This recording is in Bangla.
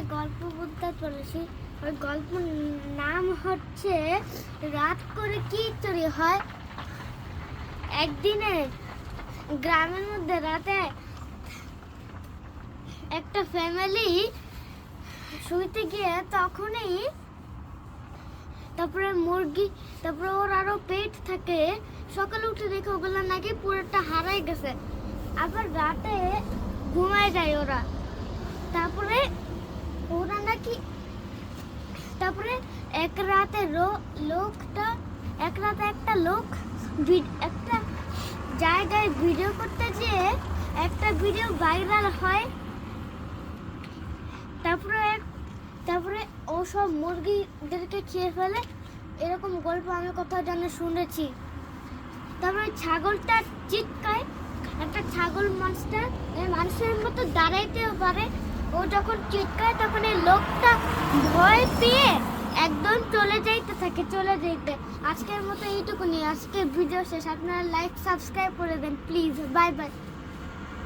একটা গল্প বলতে চলেছি। ওই গল্পের নাম হচ্ছে রাত করে কি চুরি হয়। একদিনে গ্রামের মধ্যে রাতে একটা ফ্যামিলি শুইতে গিয়ে তখনই তারপরে মুরগি, তারপরে ওর আরো পেট থাকে। সকালে উঠে দেখে ওগুলো নাকি পুরোটা হারাই গেছে। আবার রাতে ঘুমায় যায় ওরা। তারপরে ওরা নাকি তারপরে এক রাতে একটা লোক একটা জায়গায় ভিডিও করতে যেয়ে একটা ভিডিও ভাইরাল হয়। তারপরে ও সব মুরগিদেরকে খেয়ে ফেলে। এরকম গল্প আমি কোথাও জানি শুনেছি। তারপরে ছাগলটা চিৎকায়, একটা ছাগল মানুষের মতো দাঁড়াইতেও পারে। ও যখন চিৎকায় তখন এই লোকটা ভয় পেয়ে একদম চলে যাইতে। আজকের মতো এইটুকুনি। আজকের ভিডিও শেষ। আপনারা লাইক সাবস্ক্রাইব করে দেন প্লিজ। Bye bye.